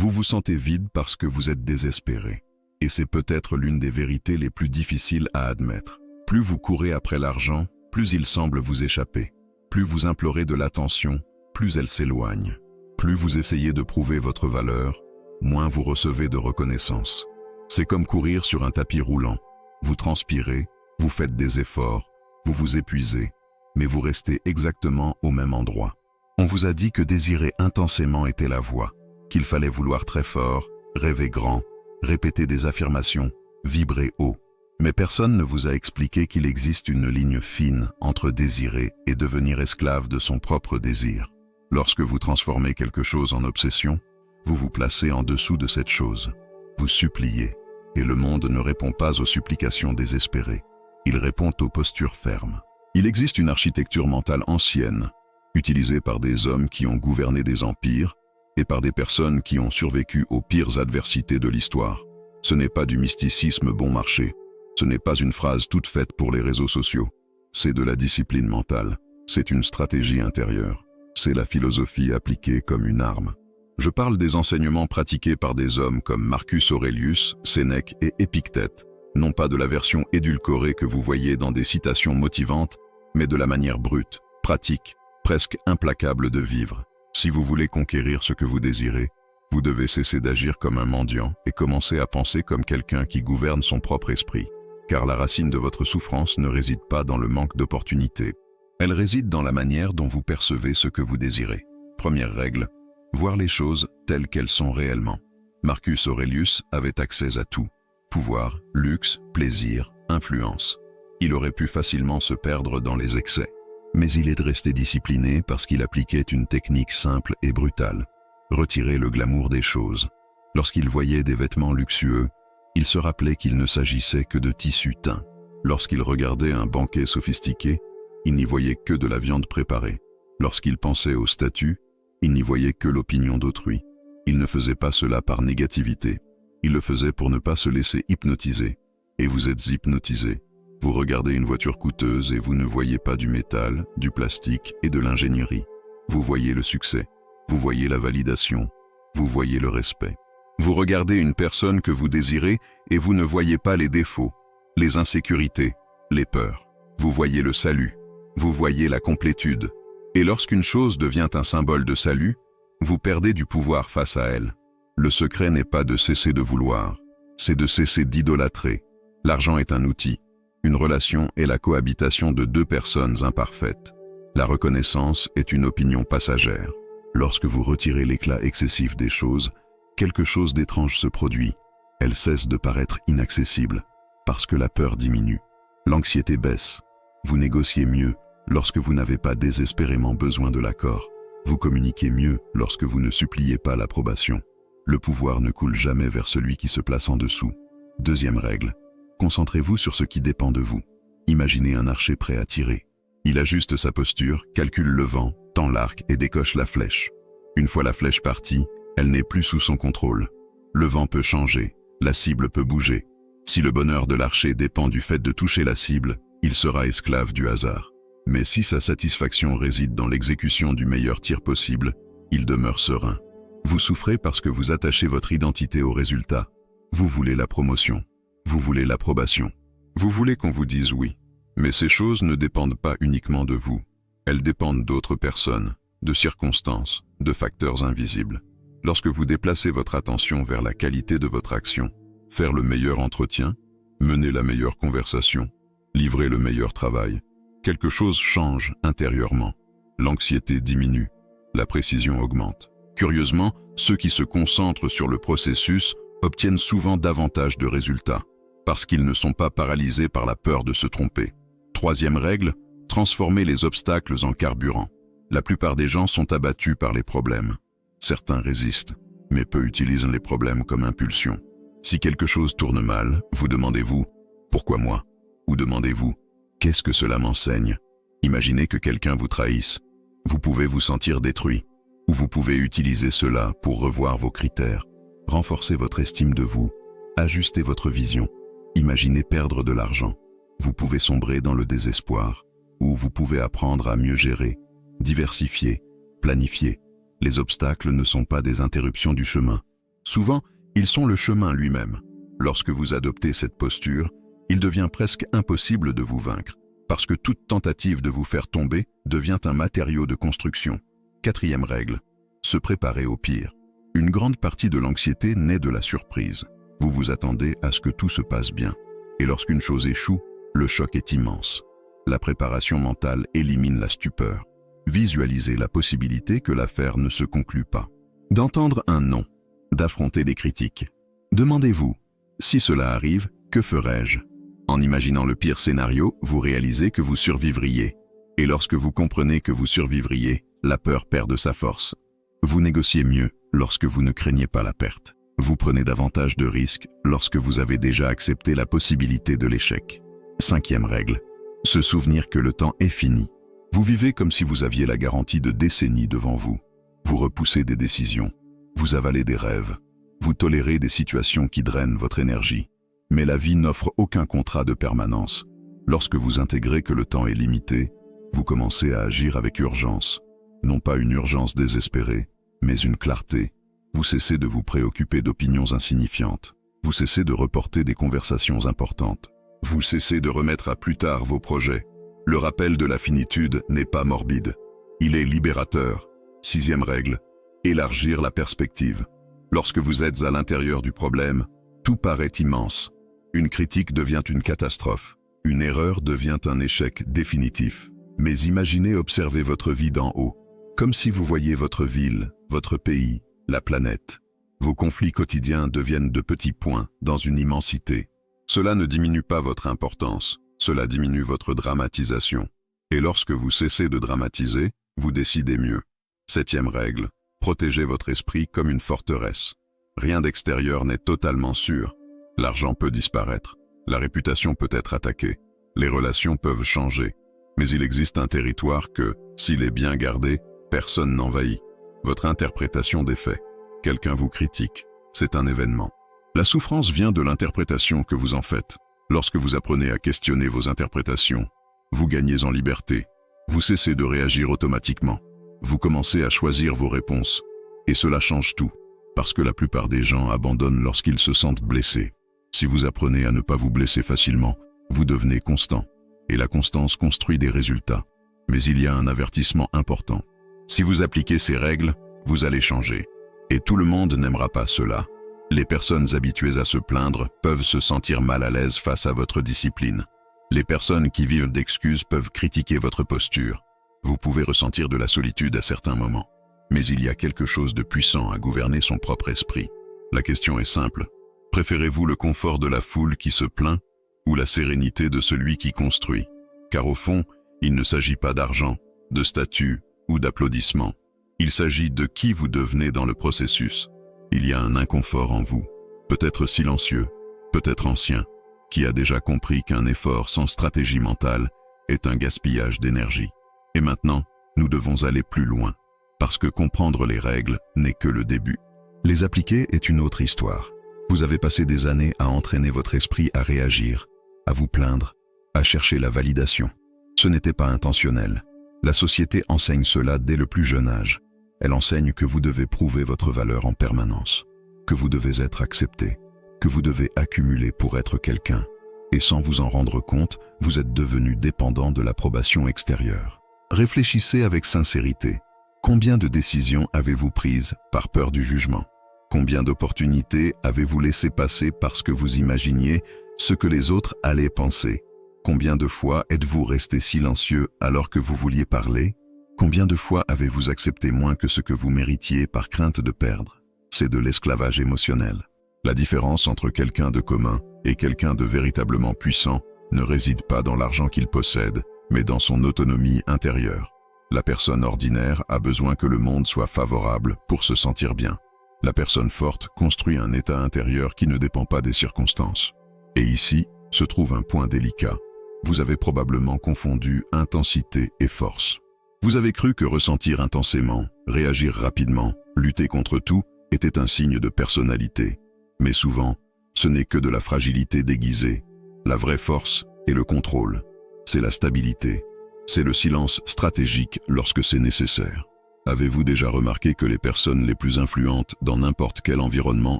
Vous vous sentez vide parce que vous êtes désespéré. Et c'est peut-être l'une des vérités les plus difficiles à admettre. Plus vous courez après l'argent, plus il semble vous échapper. Plus vous implorez de l'attention, plus elle s'éloigne. Plus vous essayez de prouver votre valeur, moins vous recevez de reconnaissance. C'est comme courir sur un tapis roulant. Vous transpirez, vous faites des efforts, vous vous épuisez, mais vous restez exactement au même endroit. On vous a dit que désirer intensément était la voie, qu'il fallait vouloir très fort, rêver grand, répéter des affirmations, vibrer haut. Mais personne ne vous a expliqué qu'il existe une ligne fine entre désirer et devenir esclave de son propre désir. Lorsque vous transformez quelque chose en obsession, vous vous placez en dessous de cette chose. Vous suppliez, et le monde ne répond pas aux supplications désespérées. Il répond aux postures fermes. Il existe une architecture mentale ancienne, utilisée par des hommes qui ont gouverné des empires et par des personnes qui ont survécu aux pires adversités de l'histoire. Ce n'est pas du mysticisme bon marché. Ce n'est pas une phrase toute faite pour les réseaux sociaux. C'est de la discipline mentale. C'est une stratégie intérieure. C'est la philosophie appliquée comme une arme. Je parle des enseignements pratiqués par des hommes comme Marcus Aurelius, Sénèque et Épictète, non pas de la version édulcorée que vous voyez dans des citations motivantes, mais de la manière brute, pratique, presque implacable de vivre. Si vous voulez conquérir ce que vous désirez, vous devez cesser d'agir comme un mendiant et commencer à penser comme quelqu'un qui gouverne son propre esprit. Car la racine de votre souffrance ne réside pas dans le manque d'opportunités. Elle réside dans la manière dont vous percevez ce que vous désirez. Première règle, voir les choses telles qu'elles sont réellement. Marcus Aurelius avait accès à tout. Pouvoir, luxe, plaisir, influence. Il aurait pu facilement se perdre dans les excès. Mais il est resté discipliné parce qu'il appliquait une technique simple et brutale. Retirer le glamour des choses. Lorsqu'il voyait des vêtements luxueux, il se rappelait qu'il ne s'agissait que de tissu teint. Lorsqu'il regardait un banquet sophistiqué, il n'y voyait que de la viande préparée. Lorsqu'il pensait au statut, il n'y voyait que l'opinion d'autrui. Il ne faisait pas cela par négativité. Il le faisait pour ne pas se laisser hypnotiser. Et vous êtes hypnotisé. Vous regardez une voiture coûteuse et vous ne voyez pas du métal, du plastique et de l'ingénierie. Vous voyez le succès. Vous voyez la validation. Vous voyez le respect. Vous regardez une personne que vous désirez et vous ne voyez pas les défauts, les insécurités, les peurs. Vous voyez le salut. Vous voyez la complétude. Et lorsqu'une chose devient un symbole de salut, vous perdez du pouvoir face à elle. Le secret n'est pas de cesser de vouloir, c'est de cesser d'idolâtrer. L'argent est un outil. Une relation est la cohabitation de deux personnes imparfaites. La reconnaissance est une opinion passagère. Lorsque vous retirez l'éclat excessif des choses, quelque chose d'étrange se produit. Elle cesse de paraître inaccessible, parce que la peur diminue. L'anxiété baisse. Vous négociez mieux lorsque vous n'avez pas désespérément besoin de l'accord. Vous communiquez mieux lorsque vous ne suppliez pas l'approbation. Le pouvoir ne coule jamais vers celui qui se place en dessous. Deuxième règle, concentrez-vous sur ce qui dépend de vous. Imaginez un archer prêt à tirer. Il ajuste sa posture, calcule le vent, tend l'arc et décoche la flèche. Une fois la flèche partie, elle n'est plus sous son contrôle. Le vent peut changer, la cible peut bouger. Si le bonheur de l'archer dépend du fait de toucher la cible, il sera esclave du hasard. Mais si sa satisfaction réside dans l'exécution du meilleur tir possible, il demeure serein. Vous souffrez parce que vous attachez votre identité au résultat. Vous voulez la promotion. Vous voulez l'approbation. Vous voulez qu'on vous dise oui. Mais ces choses ne dépendent pas uniquement de vous. Elles dépendent d'autres personnes, de circonstances, de facteurs invisibles. Lorsque vous déplacez votre attention vers la qualité de votre action, faire le meilleur entretien, mener la meilleure conversation, livrer le meilleur travail, quelque chose change intérieurement. L'anxiété diminue, la précision augmente. Curieusement, ceux qui se concentrent sur le processus obtiennent souvent davantage de résultats, parce qu'ils ne sont pas paralysés par la peur de se tromper. Troisième règle, transformer les obstacles en carburant. La plupart des gens sont abattus par les problèmes. Certains résistent, mais peu utilisent les problèmes comme impulsion. Si quelque chose tourne mal, vous demandez-vous « Pourquoi moi ?» ou demandez-vous « Qu'est-ce que cela m'enseigne ?» Imaginez que quelqu'un vous trahisse. Vous pouvez vous sentir détruit, ou vous pouvez utiliser cela pour revoir vos critères, renforcer votre estime de vous, ajuster votre vision. Imaginez perdre de l'argent. Vous pouvez sombrer dans le désespoir, ou vous pouvez apprendre à mieux gérer, diversifier, planifier. Les obstacles ne sont pas des interruptions du chemin, Souvent, ils sont le chemin lui-même. Lorsque vous adoptez cette posture, il devient presque impossible de vous vaincre, parce que toute tentative de vous faire tomber devient un matériau de construction. 4e règle, se préparer au pire. Une grande partie de l'anxiété naît de la surprise. Vous vous attendez à ce que tout se passe bien. Et lorsqu'une chose échoue, le choc est immense. La préparation mentale élimine la stupeur. Visualisez la possibilité que l'affaire ne se conclue pas. D'entendre un non, d'affronter des critiques. Demandez-vous, si cela arrive, que ferais-je? En imaginant le pire scénario, vous réalisez que vous survivriez. Et lorsque vous comprenez que vous survivriez, la peur perd de sa force. Vous négociez mieux lorsque vous ne craignez pas la perte. Vous prenez davantage de risques lorsque vous avez déjà accepté la possibilité de l'échec. 5e règle, se souvenir que le temps est fini. Vous vivez comme si vous aviez la garantie de décennies devant vous. Vous repoussez des décisions, vous avalez des rêves, vous tolérez des situations qui drainent votre énergie. Mais la vie n'offre aucun contrat de permanence. Lorsque vous intégrez que le temps est limité, vous commencez à agir avec urgence. Non pas une urgence désespérée, mais une clarté. Vous cessez de vous préoccuper d'opinions insignifiantes. Vous cessez de reporter des conversations importantes. Vous cessez de remettre à plus tard vos projets. Le rappel de la finitude n'est pas morbide. Il est libérateur. 6e règle, élargir la perspective. Lorsque vous êtes à l'intérieur du problème, tout paraît immense. Une critique devient une catastrophe. Une erreur devient un échec définitif. Mais imaginez observer votre vie d'en haut, comme si vous voyiez votre ville, votre pays, la planète. Vos conflits quotidiens deviennent de petits points dans une immensité. Cela ne diminue pas votre importance, cela diminue votre dramatisation. Et lorsque vous cessez de dramatiser, vous décidez mieux. 7e règle, protégez votre esprit comme une forteresse. Rien d'extérieur n'est totalement sûr. L'argent peut disparaître, la réputation peut être attaquée, les relations peuvent changer. Mais il existe un territoire que, s'il est bien gardé, personne n'envahit. Votre interprétation des faits. Quelqu'un vous critique, c'est un événement. La souffrance vient de l'interprétation que vous en faites. Lorsque vous apprenez à questionner vos interprétations, vous gagnez en liberté. Vous cessez de réagir automatiquement. Vous commencez à choisir vos réponses. Et cela change tout, parce que la plupart des gens abandonnent lorsqu'ils se sentent blessés. Si vous apprenez à ne pas vous blesser facilement, vous devenez constant. Et la constance construit des résultats. Mais il y a un avertissement important. Si vous appliquez ces règles, vous allez changer. Et tout le monde n'aimera pas cela. Les personnes habituées à se plaindre peuvent se sentir mal à l'aise face à votre discipline. Les personnes qui vivent d'excuses peuvent critiquer votre posture. Vous pouvez ressentir de la solitude à certains moments. Mais il y a quelque chose de puissant à gouverner son propre esprit. La question est simple. Préférez-vous le confort de la foule qui se plaint ou la sérénité de celui qui construit? Car au fond, il ne s'agit pas d'argent, de statut ou d'applaudissements. Il s'agit de qui vous devenez dans le processus. Il y a un inconfort en vous, peut-être silencieux, peut-être ancien, qui a déjà compris qu'un effort sans stratégie mentale est un gaspillage d'énergie. Et maintenant, nous devons aller plus loin, parce que comprendre les règles n'est que le début. Les appliquer est une autre histoire. Vous avez passé des années à entraîner votre esprit à réagir, à vous plaindre, à chercher la validation. Ce n'était pas intentionnel. La société enseigne cela dès le plus jeune âge. Elle enseigne que vous devez prouver votre valeur en permanence, que vous devez être accepté, que vous devez accumuler pour être quelqu'un. Et sans vous en rendre compte, vous êtes devenu dépendant de l'approbation extérieure. Réfléchissez avec sincérité. Combien de décisions avez-vous prises par peur du jugement? Combien d'opportunités avez-vous laissé passer parce que vous imaginiez ce que les autres allaient penser? Combien de fois êtes-vous resté silencieux alors que vous vouliez parler? Combien de fois avez-vous accepté moins que ce que vous méritiez par crainte de perdre? C'est de l'esclavage émotionnel. La différence entre quelqu'un de commun et quelqu'un de véritablement puissant ne réside pas dans l'argent qu'il possède, mais dans son autonomie intérieure. La personne ordinaire a besoin que le monde soit favorable pour se sentir bien. La personne forte construit un état intérieur qui ne dépend pas des circonstances. Et ici se trouve un point délicat. Vous avez probablement confondu intensité et force. Vous avez cru que ressentir intensément, réagir rapidement, lutter contre tout, était un signe de personnalité. Mais souvent, ce n'est que de la fragilité déguisée. La vraie force est le contrôle. C'est la stabilité. C'est le silence stratégique lorsque c'est nécessaire. Avez-vous déjà remarqué que les personnes les plus influentes dans n'importe quel environnement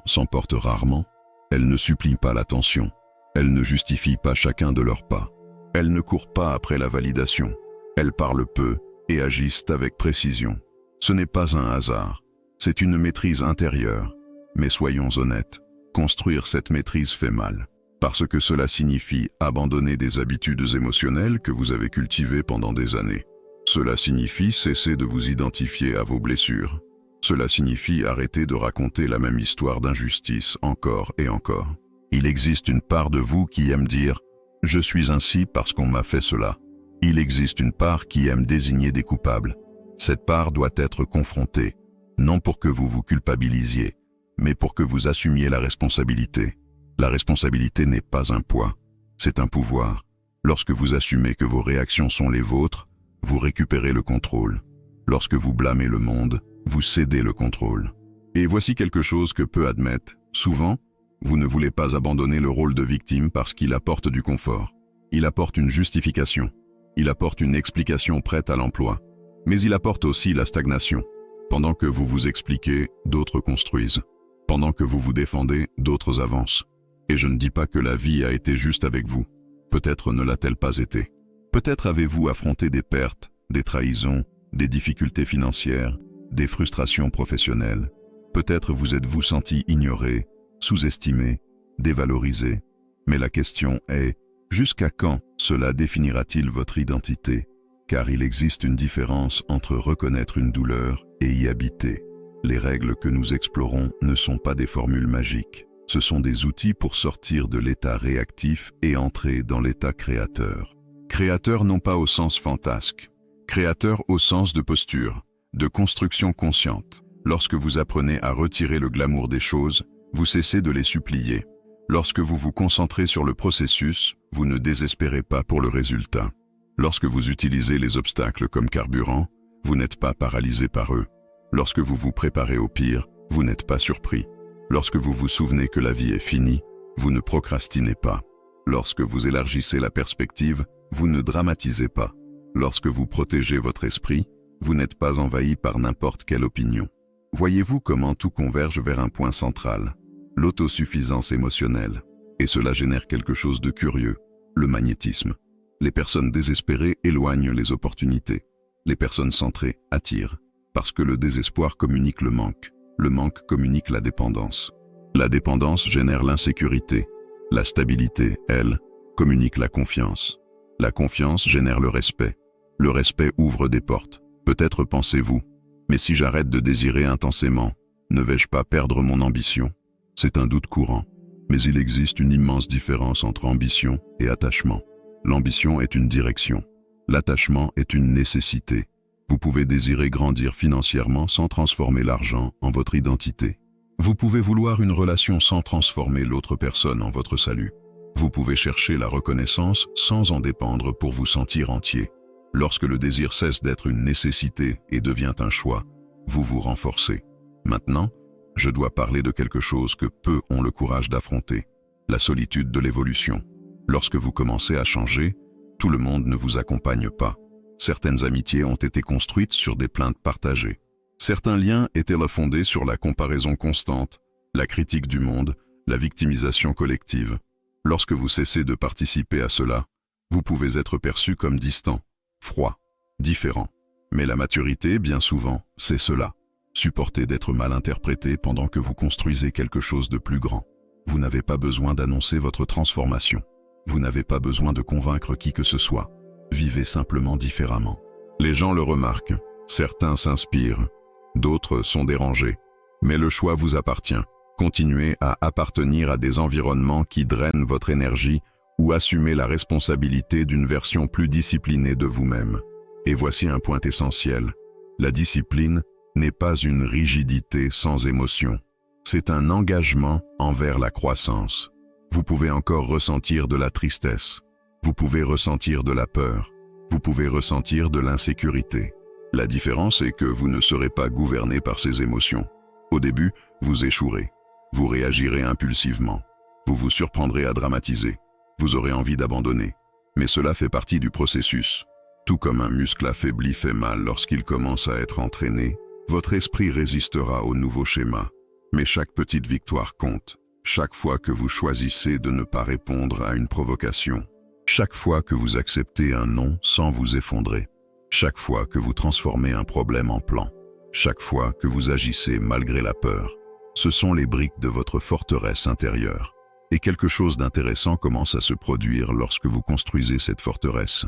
s'emportent rarement? Elles ne supplient pas l'attention. Elles ne justifient pas chacun de leurs pas. Elles ne courent pas après la validation. Elles parlent peu et agissent avec précision. Ce n'est pas un hasard. C'est une maîtrise intérieure. Mais soyons honnêtes, construire cette maîtrise fait mal. Parce que cela signifie abandonner des habitudes émotionnelles que vous avez cultivées pendant des années. Cela signifie cesser de vous identifier à vos blessures. Cela signifie arrêter de raconter la même histoire d'injustice encore et encore. Il existe une part de vous qui aime dire « Je suis ainsi parce qu'on m'a fait cela ». Il existe une part qui aime désigner des coupables. Cette part doit être confrontée, non pour que vous vous culpabilisiez, mais pour que vous assumiez la responsabilité. La responsabilité n'est pas un poids, c'est un pouvoir. Lorsque vous assumez que vos réactions sont les vôtres, vous récupérez le contrôle. Lorsque vous blâmez le monde, vous cédez le contrôle. Et voici quelque chose que peu admettent. Souvent, vous ne voulez pas abandonner le rôle de victime parce qu'il apporte du confort. Il apporte une justification. Il apporte une explication prête à l'emploi. Mais il apporte aussi la stagnation. Pendant que vous vous expliquez, d'autres construisent. Pendant que vous vous défendez, d'autres avancent. Et je ne dis pas que la vie a été juste avec vous. Peut-être ne l'a-t-elle pas été. Peut-être avez-vous affronté des pertes, des trahisons, des difficultés financières, des frustrations professionnelles. Peut-être vous êtes-vous senti ignoré, sous-estimé, dévalorisé. Mais la question est, jusqu'à quand cela définira-t-il votre identité? Car il existe une différence entre reconnaître une douleur et y habiter. Les règles que nous explorons ne sont pas des formules magiques. Ce sont des outils pour sortir de l'état réactif et entrer dans l'état créateur. Créateur non pas au sens fantasque. Créateur au sens de posture, de construction consciente. Lorsque vous apprenez à retirer le glamour des choses, vous cessez de les supplier. Lorsque vous vous concentrez sur le processus, vous ne désespérez pas pour le résultat. Lorsque vous utilisez les obstacles comme carburant, vous n'êtes pas paralysé par eux. Lorsque vous vous préparez au pire, vous n'êtes pas surpris. Lorsque vous vous souvenez que la vie est finie, vous ne procrastinez pas. Lorsque vous élargissez la perspective, vous ne dramatisez pas. Lorsque vous protégez votre esprit, vous n'êtes pas envahi par n'importe quelle opinion. Voyez-vous comment tout converge vers un point central, l'autosuffisance émotionnelle. Et cela génère quelque chose de curieux, le magnétisme. Les personnes désespérées éloignent les opportunités. Les personnes centrées attirent, parce que le désespoir communique le manque communique la dépendance. La dépendance génère l'insécurité. La stabilité, elle, communique la confiance. La confiance génère le respect. Le respect ouvre des portes. Peut-être pensez-vous, mais si j'arrête de désirer intensément, ne vais-je pas perdre mon ambition? C'est un doute courant. Mais il existe une immense différence entre ambition et attachement. L'ambition est une direction. L'attachement est une nécessité. Vous pouvez désirer grandir financièrement sans transformer l'argent en votre identité. Vous pouvez vouloir une relation sans transformer l'autre personne en votre salut. Vous pouvez chercher la reconnaissance sans en dépendre pour vous sentir entier. Lorsque le désir cesse d'être une nécessité et devient un choix, vous vous renforcez. Maintenant, je dois parler de quelque chose que peu ont le courage d'affronter, la solitude de l'évolution. Lorsque vous commencez à changer, tout le monde ne vous accompagne pas. Certaines amitiés ont été construites sur des plaintes partagées. Certains liens étaient fondés sur la comparaison constante, la critique du monde, la victimisation collective. Lorsque vous cessez de participer à cela, vous pouvez être perçu comme distant, froid, différent. Mais la maturité, bien souvent, c'est cela. Supporter d'être mal interprété pendant que vous construisez quelque chose de plus grand. Vous n'avez pas besoin d'annoncer votre transformation. Vous n'avez pas besoin de convaincre qui que ce soit. Vivez simplement différemment. Les gens le remarquent. Certains s'inspirent. D'autres sont dérangés. Mais le choix vous appartient. Continuez à appartenir à des environnements qui drainent votre énergie ou assumez la responsabilité d'une version plus disciplinée de vous-même. Et voici un point essentiel. La discipline n'est pas une rigidité sans émotion. C'est un engagement envers la croissance. Vous pouvez encore ressentir de la tristesse. Vous pouvez ressentir de la peur. Vous pouvez ressentir de l'insécurité. La différence est que vous ne serez pas gouverné par ces émotions. Au début, vous échouerez. Vous réagirez impulsivement. Vous vous surprendrez à dramatiser. Vous aurez envie d'abandonner. Mais cela fait partie du processus. Tout comme un muscle affaibli fait mal lorsqu'il commence à être entraîné, Votre esprit résistera au nouveau schéma, mais chaque petite victoire compte. Chaque fois que vous choisissez de ne pas répondre à une provocation, chaque fois que vous acceptez un non sans vous effondrer, chaque fois que vous transformez un problème en plan, chaque fois que vous agissez malgré la peur, ce sont les briques de votre forteresse intérieure. Et quelque chose d'intéressant commence à se produire lorsque vous construisez cette forteresse.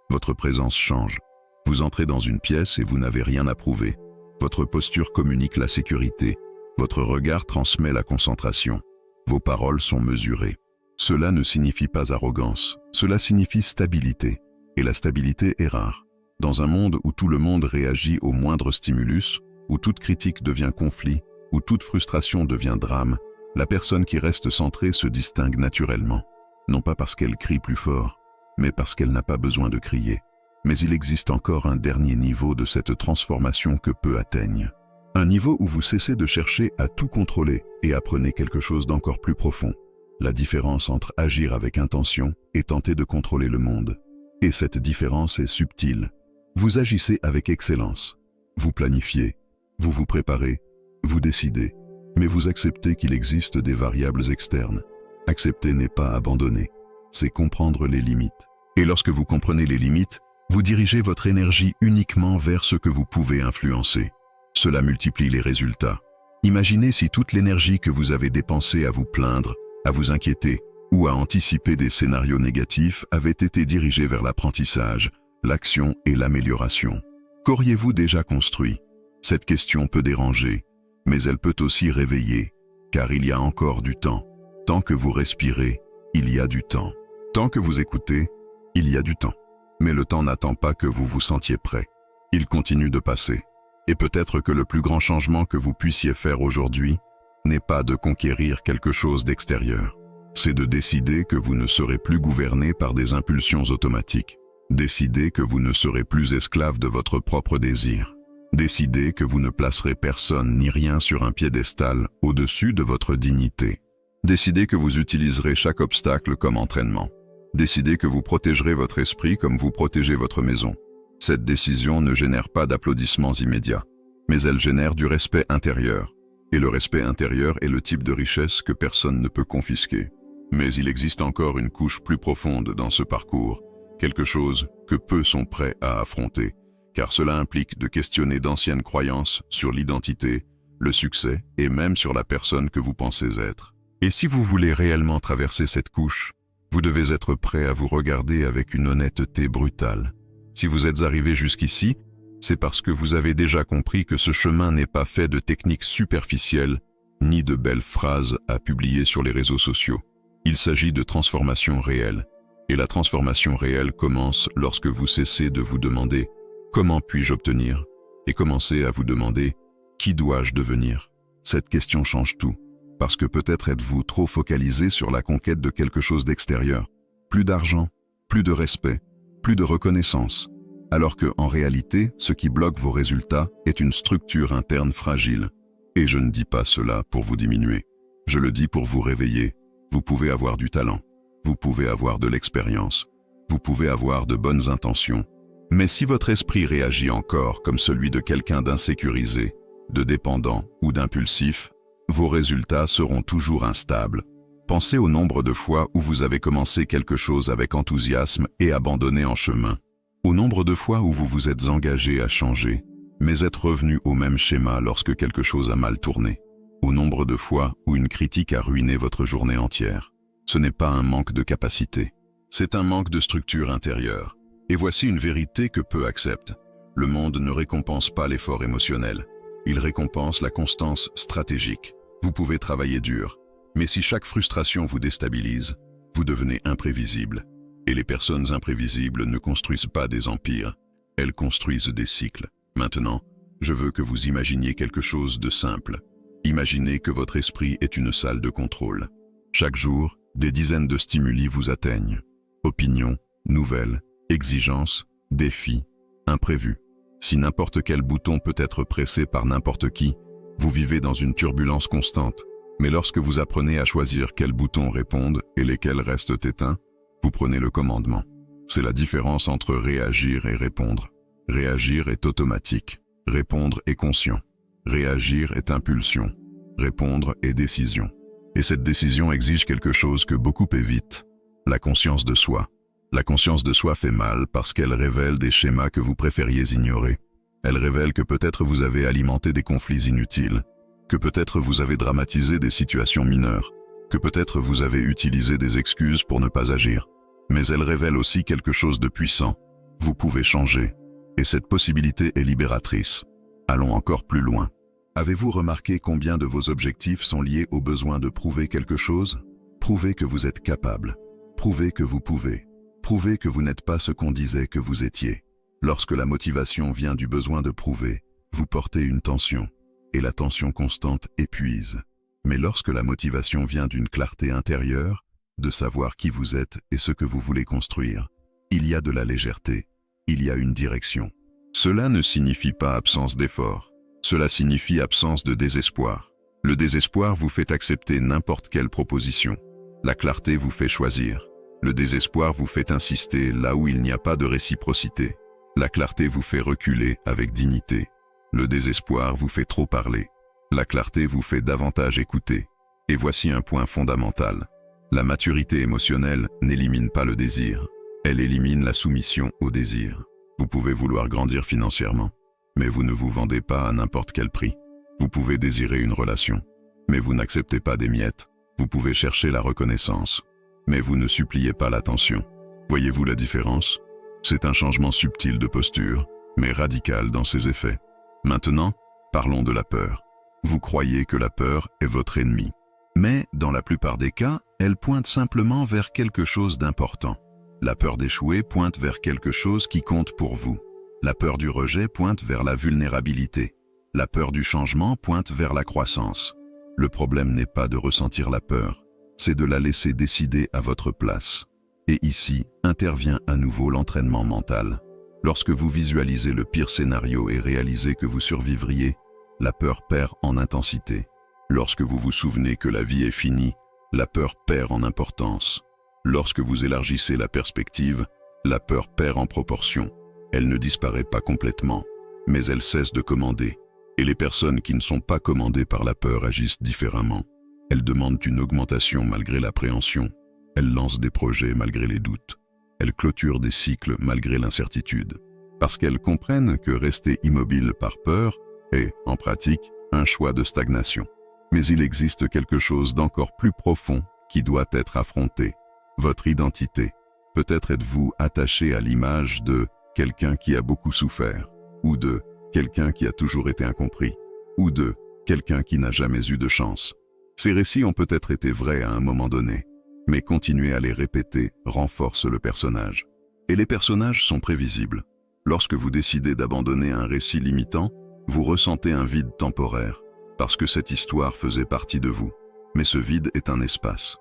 Votre présence change. Vous entrez dans une pièce et vous n'avez rien à prouver. Votre posture communique la sécurité. Votre regard transmet la concentration. Vos paroles sont mesurées. Cela ne signifie pas arrogance, cela signifie stabilité. Et la stabilité est rare. Dans un monde où tout le monde réagit au moindre stimulus, où toute critique devient conflit, où toute frustration devient drame, la personne qui reste centrée se distingue naturellement. Non pas parce qu'elle crie plus fort, mais parce qu'elle n'a pas besoin de crier. Mais il existe encore un dernier niveau de cette transformation que peu atteignent. Un niveau où vous cessez de chercher à tout contrôler et apprenez quelque chose d'encore plus profond. La différence entre agir avec intention et tenter de contrôler le monde. Et cette différence est subtile. Vous agissez avec excellence. Vous planifiez, vous vous préparez, vous décidez, mais vous acceptez qu'il existe des variables externes. Accepter n'est pas abandonner, c'est comprendre les limites. Et lorsque vous comprenez les limites, vous dirigez votre énergie uniquement vers ce que vous pouvez influencer. Cela multiplie les résultats. Imaginez si toute l'énergie que vous avez dépensée à vous plaindre, à vous inquiéter ou à anticiper des scénarios négatifs avait été dirigée vers l'apprentissage, l'action et l'amélioration. Qu'auriez-vous déjà construit? Cette question peut déranger, mais elle peut aussi réveiller, car il y a encore du temps. Tant que vous respirez, il y a du temps. Tant que vous écoutez, il y a du temps. Mais le temps n'attend pas que vous vous sentiez prêt. Il continue de passer. Et peut-être que le plus grand changement que vous puissiez faire aujourd'hui n'est pas de conquérir quelque chose d'extérieur. C'est de décider que vous ne serez plus gouverné par des impulsions automatiques. Décider que vous ne serez plus esclave de votre propre désir. Décider que vous ne placerez personne ni rien sur un piédestal au-dessus de votre dignité. Décider que vous utiliserez chaque obstacle comme entraînement. Décider que vous protégerez votre esprit comme vous protégez votre maison. Cette décision ne génère pas d'applaudissements immédiats, mais elle génère du respect intérieur. Et le respect intérieur est le type de richesse que personne ne peut confisquer. Mais il existe encore une couche plus profonde dans ce parcours, quelque chose que peu sont prêts à affronter, car cela implique de questionner d'anciennes croyances sur l'identité, le succès et même sur la personne que vous pensez être. Et si vous voulez réellement traverser cette couche, vous devez être prêt à vous regarder avec une honnêteté brutale. Si vous êtes arrivé jusqu'ici, c'est parce que vous avez déjà compris que ce chemin n'est pas fait de techniques superficielles, ni de belles phrases à publier sur les réseaux sociaux. Il s'agit de transformation réelle. Et la transformation réelle commence lorsque vous cessez de vous demander « Comment puis-je obtenir ?» et commencez à vous demander « Qui dois-je devenir ?» Cette question change tout, parce que peut-être êtes-vous trop focalisé sur la conquête de quelque chose d'extérieur. Plus d'argent, plus de respect, plus de reconnaissance, alors que, en réalité, ce qui bloque vos résultats est une structure interne fragile. Et je ne dis pas cela pour vous diminuer. Je le dis pour vous réveiller. Vous pouvez avoir du talent. Vous pouvez avoir de l'expérience. Vous pouvez avoir de bonnes intentions. Mais si votre esprit réagit encore comme celui de quelqu'un d'insécurisé, de dépendant ou d'impulsif, vos résultats seront toujours instables. Pensez au nombre de fois où vous avez commencé quelque chose avec enthousiasme et abandonné en chemin. Au nombre de fois où vous vous êtes engagé à changer, mais êtes revenu au même schéma lorsque quelque chose a mal tourné. Au nombre de fois où une critique a ruiné votre journée entière. Ce n'est pas un manque de capacité, c'est un manque de structure intérieure. Et voici une vérité que peu acceptent. Le monde ne récompense pas l'effort émotionnel. Il récompense la constance stratégique. Vous pouvez travailler dur, mais si chaque frustration vous déstabilise, vous devenez imprévisible. Et les personnes imprévisibles ne construisent pas des empires, elles construisent des cycles. Maintenant, je veux que vous imaginiez quelque chose de simple. Imaginez que votre esprit est une salle de contrôle. Chaque jour, des dizaines de stimuli vous atteignent. Opinions, nouvelles, exigences, défis, imprévus. Si n'importe quel bouton peut être pressé par n'importe qui, vous vivez dans une turbulence constante. Mais lorsque vous apprenez à choisir quels boutons répondent et lesquels restent éteints, vous prenez le commandement. C'est la différence entre réagir et répondre. Réagir est automatique. Répondre est conscient. Réagir est impulsion. Répondre est décision. Et cette décision exige quelque chose que beaucoup évitent, la conscience de soi. La conscience de soi fait mal parce qu'elle révèle des schémas que vous préfériez ignorer. Elle révèle que peut-être vous avez alimenté des conflits inutiles, que peut-être vous avez dramatisé des situations mineures, que peut-être vous avez utilisé des excuses pour ne pas agir. Mais elle révèle aussi quelque chose de puissant. Vous pouvez changer. Et cette possibilité est libératrice. Allons encore plus loin. Avez-vous remarqué combien de vos objectifs sont liés au besoin de prouver quelque chose? Prouver que vous êtes capable. Prouver que vous pouvez. Prouver que vous n'êtes pas ce qu'on disait que vous étiez. Lorsque la motivation vient du besoin de prouver, vous portez une tension. Et la tension constante épuise. Mais lorsque la motivation vient d'une clarté intérieure, de savoir qui vous êtes et ce que vous voulez construire, il y a de la légèreté. Il y a une direction. Cela ne signifie pas absence d'effort. Cela signifie absence de désespoir. Le désespoir vous fait accepter n'importe quelle proposition. La clarté vous fait choisir. Le désespoir vous fait insister là où il n'y a pas de réciprocité. La clarté vous fait reculer avec dignité. Le désespoir vous fait trop parler. La clarté vous fait davantage écouter. Et voici un point fondamental. La maturité émotionnelle n'élimine pas le désir. Elle élimine la soumission au désir. Vous pouvez vouloir grandir financièrement, mais vous ne vous vendez pas à n'importe quel prix. Vous pouvez désirer une relation, mais vous n'acceptez pas des miettes. Vous pouvez chercher la reconnaissance, mais vous ne suppliez pas l'attention. Voyez-vous la différence? C'est un changement subtil de posture, mais radical dans ses effets. Maintenant, parlons de la peur. Vous croyez que la peur est votre ennemi. Mais, dans la plupart des cas, elle pointe simplement vers quelque chose d'important. La peur d'échouer pointe vers quelque chose qui compte pour vous. La peur du rejet pointe vers la vulnérabilité. La peur du changement pointe vers la croissance. Le problème n'est pas de ressentir la peur, c'est de la laisser décider à votre place. Et ici, intervient à nouveau l'entraînement mental. Lorsque vous visualisez le pire scénario et réalisez que vous survivriez, la peur perd en intensité. Lorsque vous vous souvenez que la vie est finie, la peur perd en importance. Lorsque vous élargissez la perspective, la peur perd en proportion. Elle ne disparaît pas complètement, mais elle cesse de commander. Et les personnes qui ne sont pas commandées par la peur agissent différemment. Elles demandent une augmentation malgré l'appréhension. Elles lancent des projets malgré les doutes. Elles clôturent des cycles malgré l'incertitude. Parce qu'elles comprennent que rester immobile par peur est, en pratique, un choix de stagnation. Mais il existe quelque chose d'encore plus profond qui doit être affronté. Votre identité. Peut-être êtes-vous attaché à l'image de quelqu'un qui a beaucoup souffert, ou de quelqu'un qui a toujours été incompris, ou de quelqu'un qui n'a jamais eu de chance. Ces récits ont peut-être été vrais à un moment donné, mais continuer à les répéter renforce le personnage. Et les personnages sont prévisibles. Lorsque vous décidez d'abandonner un récit limitant, vous ressentez un vide temporaire, parce que cette histoire faisait partie de vous. Mais ce vide est un espace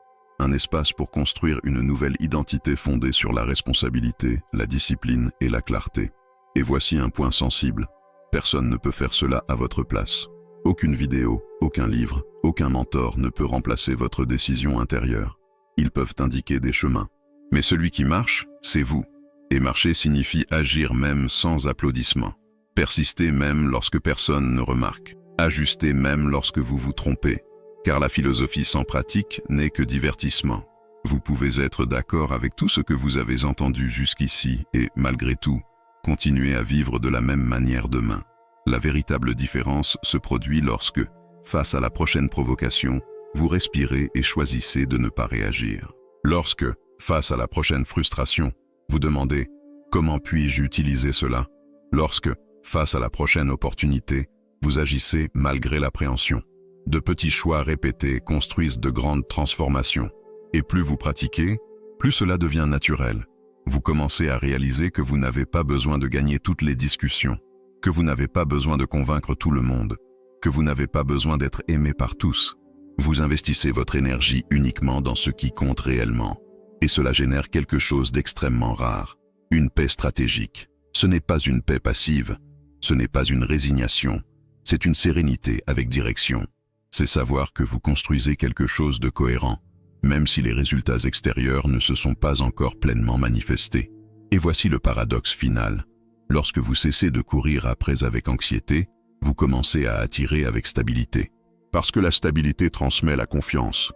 pour construire une nouvelle identité fondée sur la responsabilité, la discipline et la clarté. Et voici un point sensible. Personne ne peut faire cela à votre place. Aucune vidéo, aucun livre, aucun mentor ne peut remplacer votre décision intérieure. Ils peuvent indiquer des chemins. Mais celui qui marche, c'est vous. Et marcher signifie agir même sans applaudissements. Persister même lorsque personne ne remarque. Ajuster même lorsque vous vous trompez. Car la philosophie sans pratique n'est que divertissement. Vous pouvez être d'accord avec tout ce que vous avez entendu jusqu'ici et, malgré tout, continuer à vivre de la même manière demain. La véritable différence se produit lorsque, face à la prochaine provocation, vous respirez et choisissez de ne pas réagir. Lorsque, face à la prochaine frustration, vous demandez « Comment puis-je utiliser cela ?» Lorsque, face à la prochaine opportunité, vous agissez malgré l'appréhension. De petits choix répétés construisent de grandes transformations. Et plus vous pratiquez, plus cela devient naturel. Vous commencez à réaliser que vous n'avez pas besoin de gagner toutes les discussions, que vous n'avez pas besoin de convaincre tout le monde, que vous n'avez pas besoin d'être aimé par tous. Vous investissez votre énergie uniquement dans ce qui compte réellement. Et cela génère quelque chose d'extrêmement rare. Une paix stratégique. Ce n'est pas une paix passive. Ce n'est pas une résignation. C'est une sérénité avec direction. C'est savoir que vous construisez quelque chose de cohérent, même si les résultats extérieurs ne se sont pas encore pleinement manifestés. Et voici le paradoxe final. Lorsque vous cessez de courir après avec anxiété, vous commencez à attirer avec stabilité. Parce que la stabilité transmet la confiance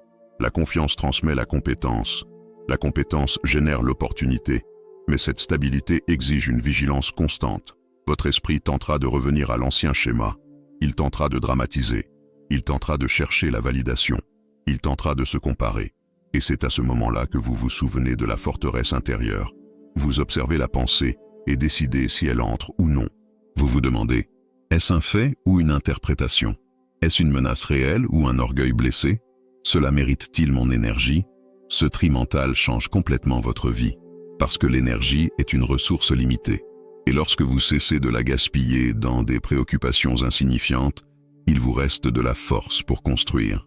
transmet la compétence génère l'opportunité, mais cette stabilité exige une vigilance constante. Votre esprit tentera de revenir à l'ancien schéma, il tentera de dramatiser, il tentera de chercher la validation, il tentera de se comparer. Et c'est à ce moment-là que vous vous souvenez de la forteresse intérieure. Vous observez la pensée et décidez si elle entre ou non. Vous vous demandez, est-ce un fait ou une interprétation? Est-ce une menace réelle ou un orgueil blessé? Cela mérite-t-il mon énergie? Ce tri mental change complètement votre vie, parce que l'énergie est une ressource limitée. Et lorsque vous cessez de la gaspiller dans des préoccupations insignifiantes, il vous reste de la force pour construire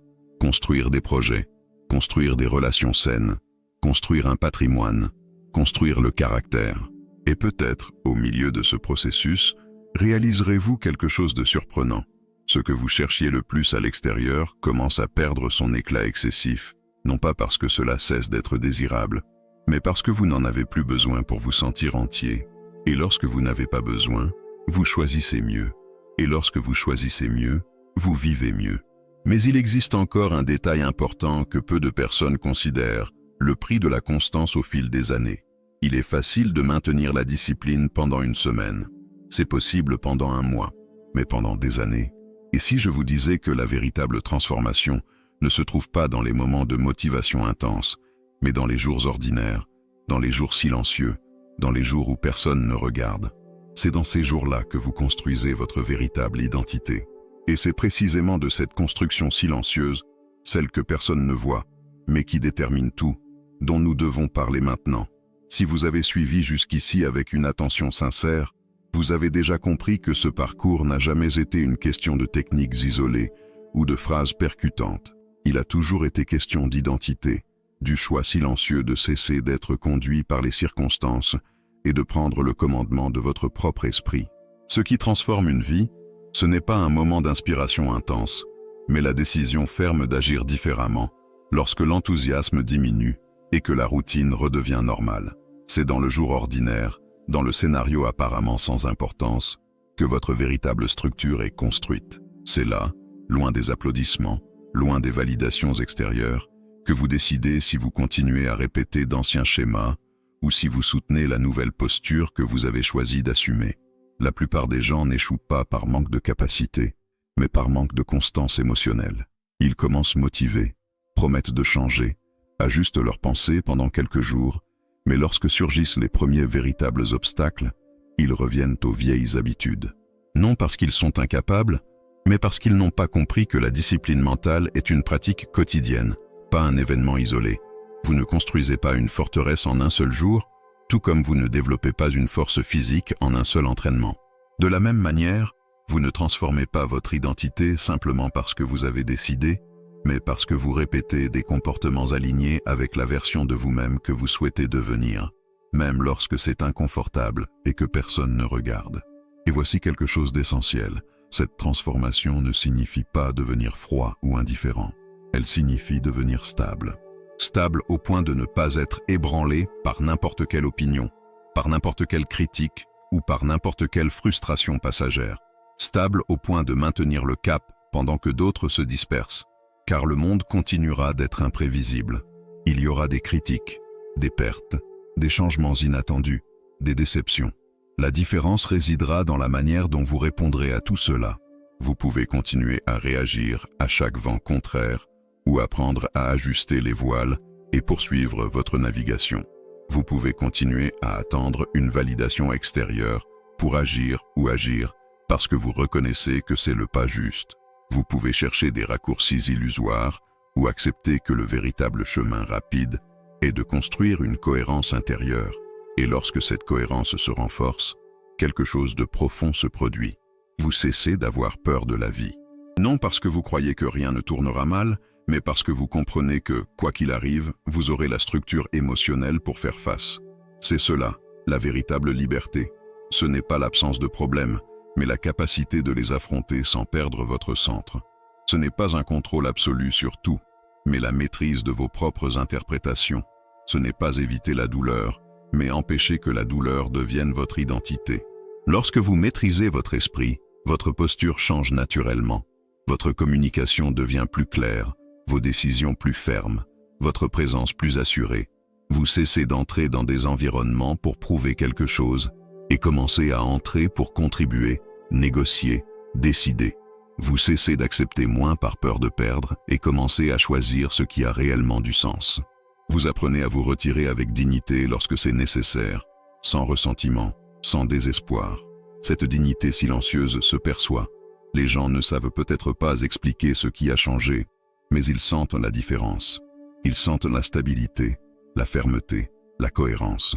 des projets, construire des relations saines, construire un patrimoine, construire le caractère. Et peut-être, au milieu de ce processus, réaliserez-vous quelque chose de surprenant. Ce que vous cherchiez le plus à l'extérieur commence à perdre son éclat excessif, non pas parce que cela cesse d'être désirable, mais parce que vous n'en avez plus besoin pour vous sentir entier. Et lorsque vous n'avez pas besoin, vous choisissez mieux. Et lorsque vous choisissez mieux, vous vivez mieux. Mais il existe encore un détail important que peu de personnes considèrent, le prix de la constance au fil des années. Il est facile de maintenir la discipline pendant une semaine. C'est possible pendant un mois, mais pendant des années. Et si je vous disais que la véritable transformation ne se trouve pas dans les moments de motivation intense, mais dans les jours ordinaires, dans les jours silencieux, dans les jours où personne ne regarde. C'est dans ces jours-là que vous construisez votre véritable identité. Et c'est précisément de cette construction silencieuse, celle que personne ne voit, mais qui détermine tout, dont nous devons parler maintenant. Si vous avez suivi jusqu'ici avec une attention sincère, vous avez déjà compris que ce parcours n'a jamais été une question de techniques isolées ou de phrases percutantes. Il a toujours été question d'identité, du choix silencieux de cesser d'être conduit par les circonstances et de prendre le commandement de votre propre esprit. Ce qui transforme une vie, ce n'est pas un moment d'inspiration intense, mais la décision ferme d'agir différemment lorsque l'enthousiasme diminue et que la routine redevient normale. C'est dans le jour ordinaire, dans le scénario apparemment sans importance, que votre véritable structure est construite. C'est là, loin des applaudissements, loin des validations extérieures, que vous décidez si vous continuez à répéter d'anciens schémas ou si vous soutenez la nouvelle posture que vous avez choisi d'assumer. La plupart des gens n'échouent pas par manque de capacité, mais par manque de constance émotionnelle. Ils commencent motivés, promettent de changer, ajustent leurs pensées pendant quelques jours, mais lorsque surgissent les premiers véritables obstacles, ils reviennent aux vieilles habitudes. Non parce qu'ils sont incapables, mais parce qu'ils n'ont pas compris que la discipline mentale est une pratique quotidienne, pas un événement isolé. Vous ne construisez pas une forteresse en un seul jour, tout comme vous ne développez pas une force physique en un seul entraînement. De la même manière, vous ne transformez pas votre identité simplement parce que vous avez décidé, mais parce que vous répétez des comportements alignés avec la version de vous-même que vous souhaitez devenir, même lorsque c'est inconfortable et que personne ne regarde. Et voici quelque chose d'essentiel. Cette transformation ne signifie pas devenir froid ou indifférent. Elle signifie devenir stable. Stable au point de ne pas être ébranlé par n'importe quelle opinion, par n'importe quelle critique ou par n'importe quelle frustration passagère. Stable au point de maintenir le cap pendant que d'autres se dispersent. Car le monde continuera d'être imprévisible. Il y aura des critiques, des pertes, des changements inattendus, des déceptions. La différence résidera dans la manière dont vous répondrez à tout cela. Vous pouvez continuer à réagir à chaque vent contraire ou apprendre à ajuster les voiles et poursuivre votre navigation. Vous pouvez continuer à attendre une validation extérieure pour agir ou agir parce que vous reconnaissez que c'est le pas juste. Vous pouvez chercher des raccourcis illusoires ou accepter que le véritable chemin rapide est de construire une cohérence intérieure. Et lorsque cette cohérence se renforce, quelque chose de profond se produit. Vous cessez d'avoir peur de la vie. Non parce que vous croyez que rien ne tournera mal, mais parce que vous comprenez que, quoi qu'il arrive, vous aurez la structure émotionnelle pour faire face. C'est cela, la véritable liberté. Ce n'est pas l'absence de problèmes, mais la capacité de les affronter sans perdre votre centre. Ce n'est pas un contrôle absolu sur tout, mais la maîtrise de vos propres interprétations. Ce n'est pas éviter la douleur, mais empêcher que la douleur devienne votre identité. Lorsque vous maîtrisez votre esprit, votre posture change naturellement. Votre communication devient plus claire, vos décisions plus fermes, votre présence plus assurée. Vous cessez d'entrer dans des environnements pour prouver quelque chose et commencez à entrer pour contribuer, négocier, décider. Vous cessez d'accepter moins par peur de perdre et commencez à choisir ce qui a réellement du sens. Vous apprenez à vous retirer avec dignité lorsque c'est nécessaire, sans ressentiment, sans désespoir. Cette dignité silencieuse se perçoit. Les gens ne savent peut-être pas expliquer ce qui a changé, mais ils sentent la différence. Ils sentent la stabilité, la fermeté, la cohérence.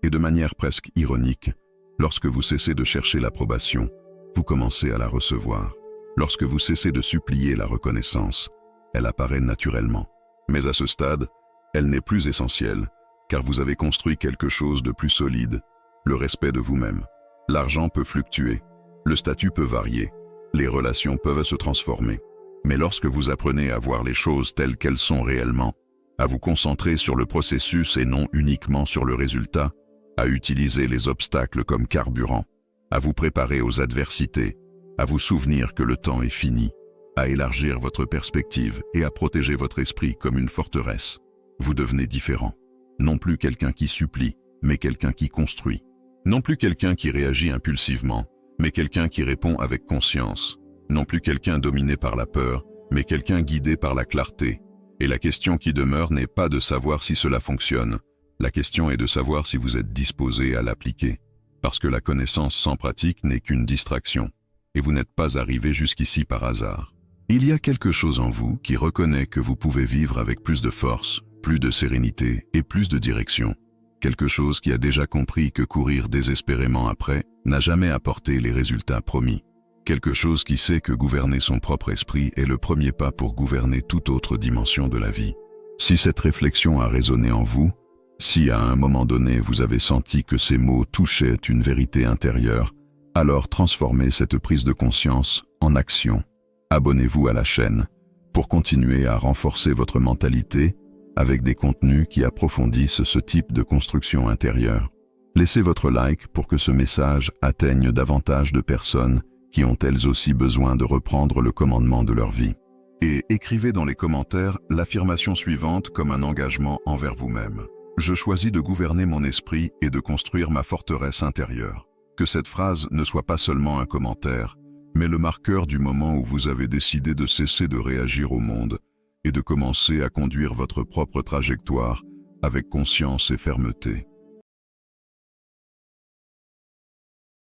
Et de manière presque ironique, lorsque vous cessez de chercher l'approbation, vous commencez à la recevoir. Lorsque vous cessez de supplier la reconnaissance, elle apparaît naturellement. Mais à ce stade, elle n'est plus essentielle, car vous avez construit quelque chose de plus solide, le respect de vous-même. L'argent peut fluctuer, le statut peut varier, les relations peuvent se transformer. Mais lorsque vous apprenez à voir les choses telles qu'elles sont réellement, à vous concentrer sur le processus et non uniquement sur le résultat, à utiliser les obstacles comme carburant, à vous préparer aux adversités, à vous souvenir que le temps est fini, à élargir votre perspective et à protéger votre esprit comme une forteresse, vous devenez différent. Non plus quelqu'un qui supplie, mais quelqu'un qui construit. Non plus quelqu'un qui réagit impulsivement, mais quelqu'un qui répond avec conscience. Non plus quelqu'un dominé par la peur, mais quelqu'un guidé par la clarté. Et la question qui demeure n'est pas de savoir si cela fonctionne. La question est de savoir si vous êtes disposé à l'appliquer. Parce que la connaissance sans pratique n'est qu'une distraction. Et vous n'êtes pas arrivé jusqu'ici par hasard. Il y a quelque chose en vous qui reconnaît que vous pouvez vivre avec plus de force, plus de sérénité et plus de direction. Quelque chose qui a déjà compris que courir désespérément après n'a jamais apporté les résultats promis. Quelque chose qui sait que gouverner son propre esprit est le premier pas pour gouverner toute autre dimension de la vie. Si cette réflexion a résonné en vous, si à un moment donné vous avez senti que ces mots touchaient une vérité intérieure, alors transformez cette prise de conscience en action. Abonnez-vous à la chaîne pour continuer à renforcer votre mentalité avec des contenus qui approfondissent ce type de construction intérieure. Laissez votre like pour que ce message atteigne davantage de personnes qui ont elles aussi besoin de reprendre le commandement de leur vie. Et écrivez dans les commentaires l'affirmation suivante comme un engagement envers vous-même. Je choisis de gouverner mon esprit et de construire ma forteresse intérieure. Que cette phrase ne soit pas seulement un commentaire, mais le marqueur du moment où vous avez décidé de cesser de réagir au monde et de commencer à conduire votre propre trajectoire avec conscience et fermeté.